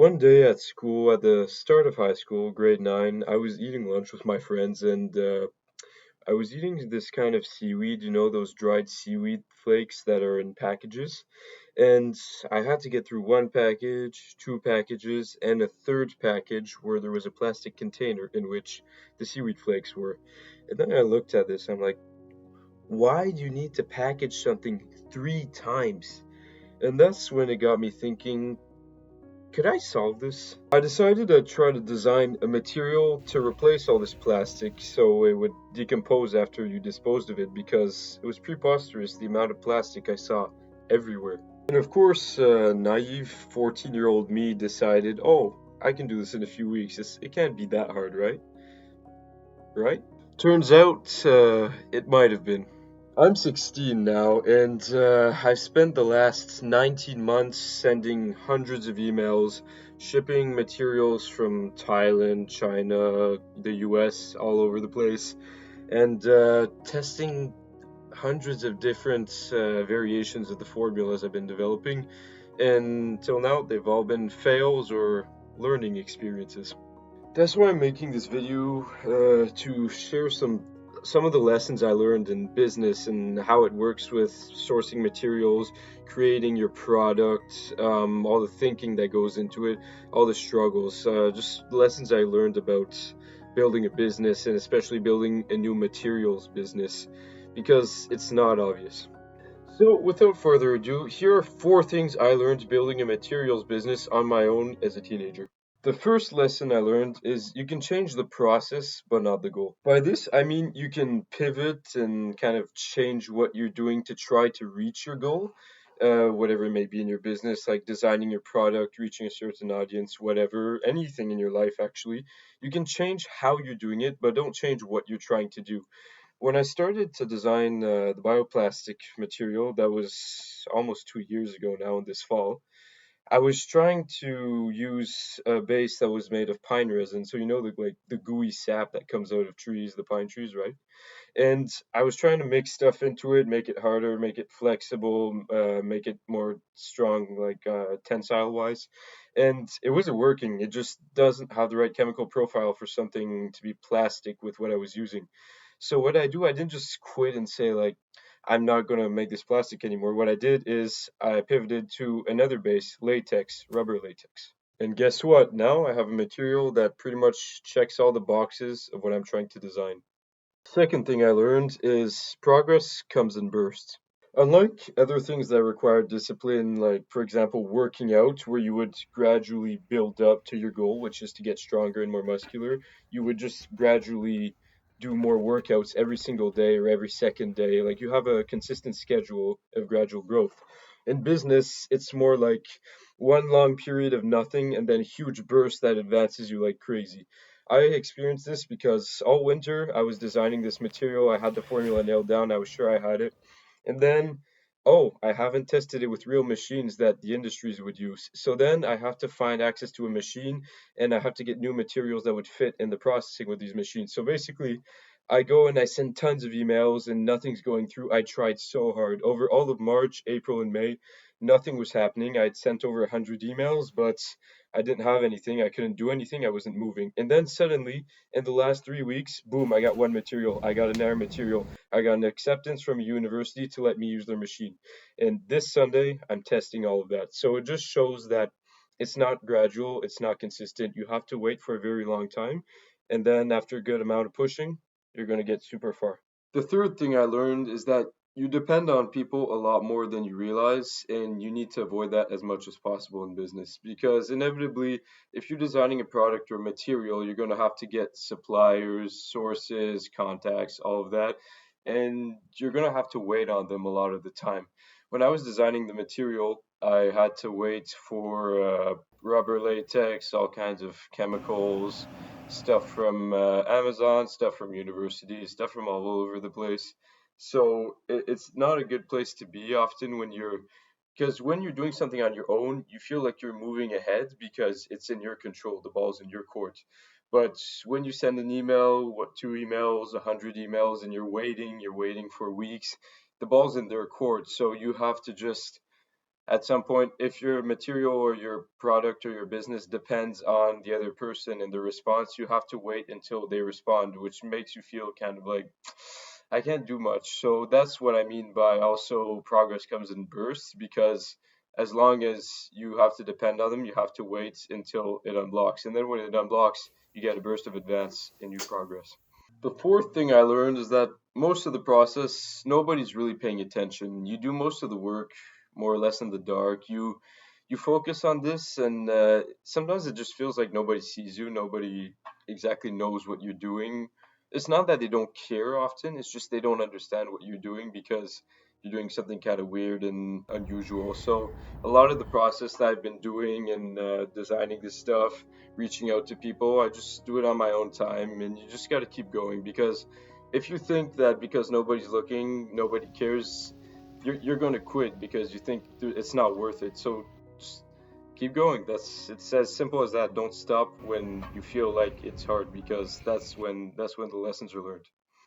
One day at school, at the start of high school, grade 9, I was eating lunch with my friends and I was eating this kind of seaweed, those dried seaweed flakes that are in packages. And I had to get through one package, two packages, and a third package where there was a plastic container in which the seaweed flakes were. And then I looked at this, I'm like, why do you need to package something three times? And that's when it got me thinking, could I solve this? I decided to try to design a material to replace all this plastic so it would decompose after you disposed of it because it was preposterous the amount of plastic I saw everywhere. And of course, naive 14-year-old me decided, oh, I can do this in a few weeks. It can't be that hard, right? Right? Turns out it might have been. I'm 16 now, and I've spent the last 19 months sending hundreds of emails, shipping materials from Thailand, China, the US, all over the place, and testing hundreds of different variations of the formulas I've been developing. And till now, they've all been fails or learning experiences. That's why I'm making this video to share some of the lessons I learned in business and how it works with sourcing materials, creating your product, all the thinking that goes into it, all the struggles, just lessons I learned about building a business and especially building a new materials business because it's not obvious. So, without further ado, here are four things I learned building a materials business on my own as a teenager. The first lesson I learned is you can change the process, but not the goal. By this, I mean you can pivot and kind of change what you're doing to try to reach your goal, whatever it may be in your business, like designing your product, reaching a certain audience, whatever, anything in your life actually. You can change how you're doing it, but don't change what you're trying to do. When I started to design the bioplastic material, that was almost 2 years ago now in this fall. I was trying to use a base that was made of pine resin, so the gooey sap that comes out of trees, the pine trees, right? And I was trying to mix stuff into it, make it harder, make it flexible, make it more strong, like tensile wise. And it wasn't working. It just doesn't have the right chemical profile for something to be plastic with what I was using. So what I do, I didn't just quit and say like, I'm not going to make this plastic anymore. What I did is I pivoted to another base, latex, rubber latex. And guess what? Now I have a material that pretty much checks all the boxes of what I'm trying to design. Second thing I learned is progress comes in bursts. Unlike other things that require discipline, like for example, working out, where you would gradually build up to your goal, which is to get stronger and more muscular, you would just gradually do more workouts every single day or every second day. Like you have a consistent schedule of gradual growth. In business, it's more like one long period of nothing and then a huge burst that advances you like crazy. I experienced this because all winter I was designing this material. I had the formula nailed down. I was sure I had it. And then, oh, I haven't tested it with real machines that the industries would use. So then I have to find access to a machine and I have to get new materials that would fit in the processing with these machines. So basically, I go and I send tons of emails and nothing's going through. I tried so hard. Over all of March, April, and May, nothing was happening. I had sent over 100 emails, but I didn't have anything. I couldn't do anything. I wasn't moving. And then suddenly, in the last 3 weeks, boom, I got one material. I got another material. I got an acceptance from a university to let me use their machine. And this Sunday, I'm testing all of that. So it just shows that it's not gradual, it's not consistent. You have to wait for a very long time. And then after a good amount of pushing, you're going to get super far. The third thing I learned is that you depend on people a lot more than you realize, and you need to avoid that as much as possible in business because inevitably, if you're designing a product or material, you're going to have to get suppliers, sources, contacts, all of that, and you're going to have to wait on them a lot of the time. When I was designing the material, I had to wait for rubber latex, all kinds of chemicals, stuff from Amazon, stuff from universities, stuff from all over the place. So it's not a good place to be often because when you're doing something on your own, you feel like you're moving ahead because it's in your control, the ball's in your court. But when you send an email, what, two emails, 100 emails, and you're waiting for weeks, the ball's in their court. So you have to just At some point, if your material or your product or your business depends on the other person and the response, you have to wait until they respond, which makes you feel kind of like, I can't do much. So that's what I mean by also progress comes in bursts, because as long as you have to depend on them, you have to wait until it unblocks. And then when it unblocks, you get a burst of advance and you progress. The fourth thing I learned is that most of the process, nobody's really paying attention. You do most of the work more or less in the dark. You focus on this, and sometimes it just feels like nobody sees you. Nobody exactly knows what you're doing. It's not that they don't care often. It's just they don't understand what you're doing because you're doing something kind of weird and unusual. So a lot of the process that I've been doing and designing this stuff, reaching out to people. I just do it on my own time, and you just got to keep going, because if you think that because nobody's looking, nobody cares, you're going to quit because you think it's not worth it. So just keep going. It's as simple as that. Don't stop when you feel like it's hard, because that's when the lessons are learned.